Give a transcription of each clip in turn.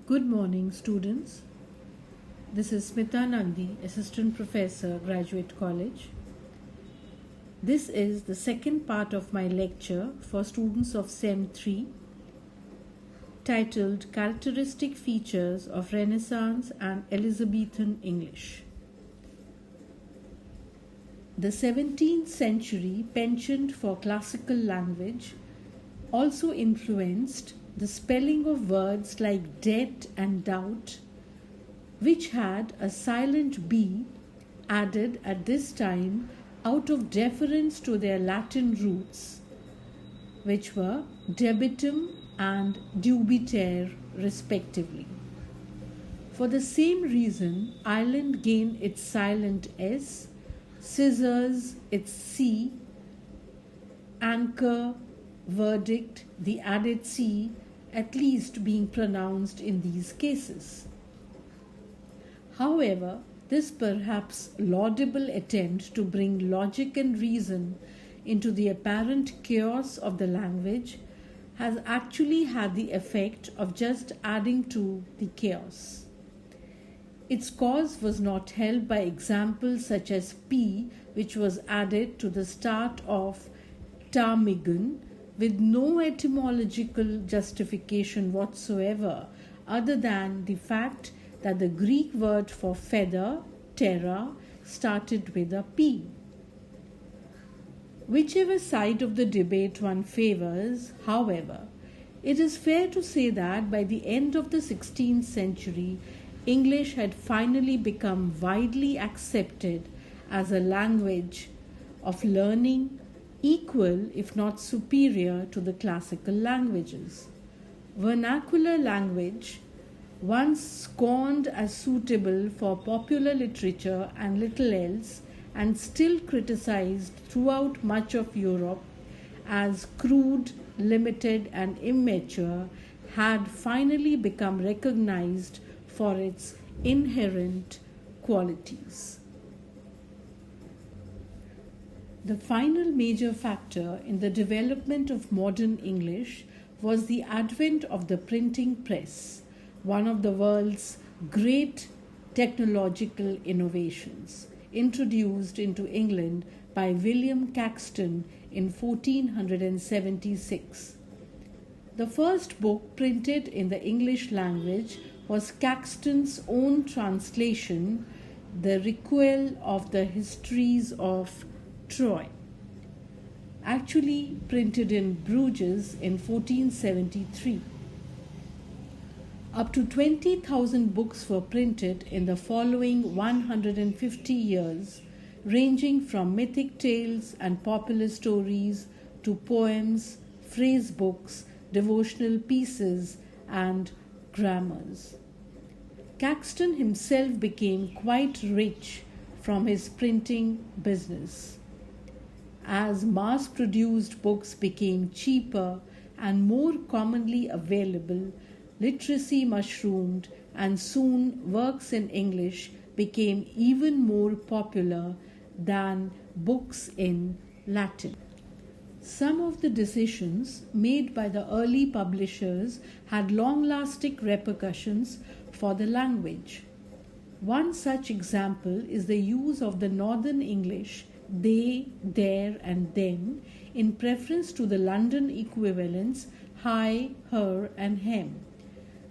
Good morning, students. This is Smita Nandi, Assistant Professor, Graduate College. This is the second part of my lecture for students of SEM 3 titled Characteristic Features of Renaissance and Elizabethan English. The 17th century penchant for classical language also influenced the spelling of words like debt and doubt, which had a silent B added at this time out of deference to their Latin roots, which were debitum and dubitare respectively. For the same reason, Ireland gained its silent S, scissors its C, anchor, verdict, the added C, at least being pronounced in these cases. However, this perhaps laudable attempt to bring logic and reason into the apparent chaos of the language has actually had the effect of just adding to the chaos. Its cause was not helped by examples such as P, which was added to the start of ptarmigan, with no etymological justification whatsoever other than the fact that the Greek word for feather, ptera, started with a P. Whichever side of the debate one favors, however, it is fair to say that by the end of the 16th century, English had finally become widely accepted as a language of learning, equal if not superior to the classical languages. Vernacular language, once scorned as suitable for popular literature and little else, and still criticized throughout much of Europe as crude, limited, and immature, had finally become recognized for its inherent qualities. The final major factor in the development of modern English was the advent of the printing press, one of the world's great technological innovations, introduced into England by William Caxton in 1476. The first book printed in the English language was Caxton's own translation, The Recueil of the Histories of Troy, actually printed in Bruges in 1473. Up to 20,000 books were printed in the following 150 years, ranging from mythic tales and popular stories to poems, phrase books, devotional pieces, and grammars. Caxton himself became quite rich from his printing business. As mass-produced books became cheaper and more commonly available, literacy mushroomed, and soon works in English became even more popular than books in Latin. Some of the decisions made by the early publishers had long-lasting repercussions for the language. One such example is the use of the Northern English they, their, and them in preference to the London equivalents hi, her, and hem,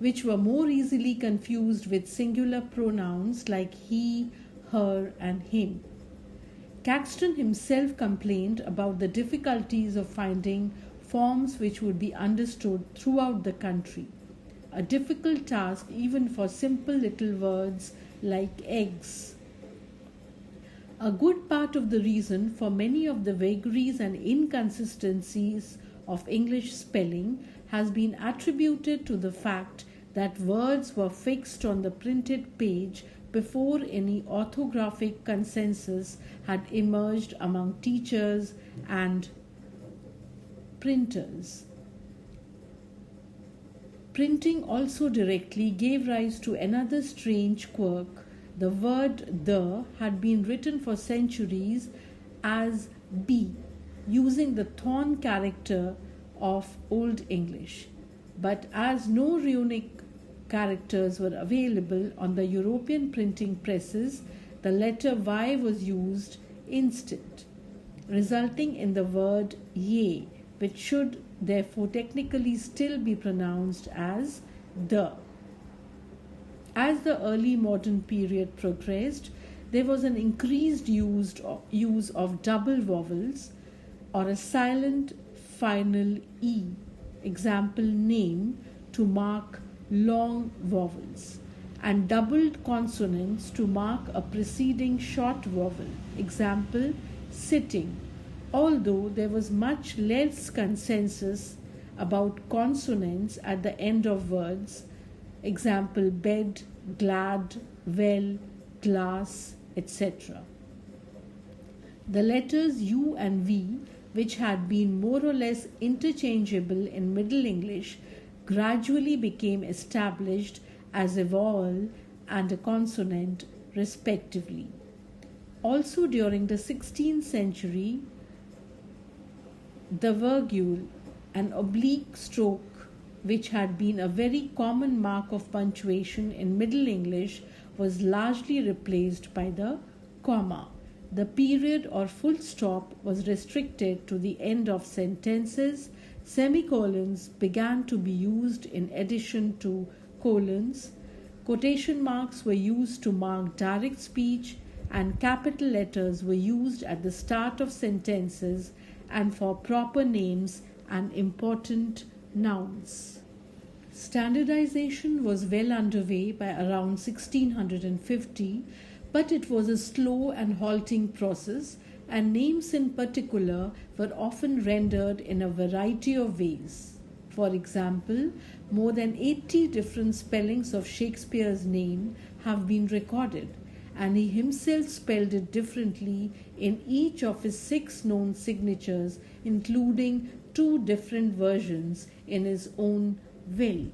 which were more easily confused with singular pronouns like he, her, and him. Caxton himself complained about the difficulties of finding forms which would be understood throughout the country, a difficult task even for simple little words like eggs. A good part of the reason for many of the vagaries and inconsistencies of English spelling has been attributed to the fact that words were fixed on the printed page before any orthographic consensus had emerged among teachers and printers. Printing also directly gave rise to another strange quirk. The word the had been written for centuries as B, using the thorn character of Old English. But as no runic characters were available on the European printing presses, the letter Y was used instead, resulting in the word ye, which should therefore technically still be pronounced as the. As the early modern period progressed, there was an increased use of double vowels or a silent final E, example name, to mark long vowels, and doubled consonants to mark a preceding short vowel, example sitting, although there was much less consensus about consonants at the end of words, example bed, glad, well, glass, etc. The letters U and V, which had been more or less interchangeable in Middle English, gradually became established as a vowel and a consonant, respectively. Also during the 16th century, the virgule, an oblique stroke, which had been a very common mark of punctuation in Middle English, was largely replaced by the comma. The period or full stop was restricted to the end of sentences. Semicolons began to be used in addition to colons. Quotation marks were used to mark direct speech, and capital letters were used at the start of sentences and for proper names and important nouns. Standardization was well underway by around 1650, but it was a slow and halting process, and names in particular were often rendered in a variety of ways. For example, more than 80 different spellings of Shakespeare's name have been recorded, and he himself spelled it differently in each of his 6 known signatures, including 2 different versions in his own will.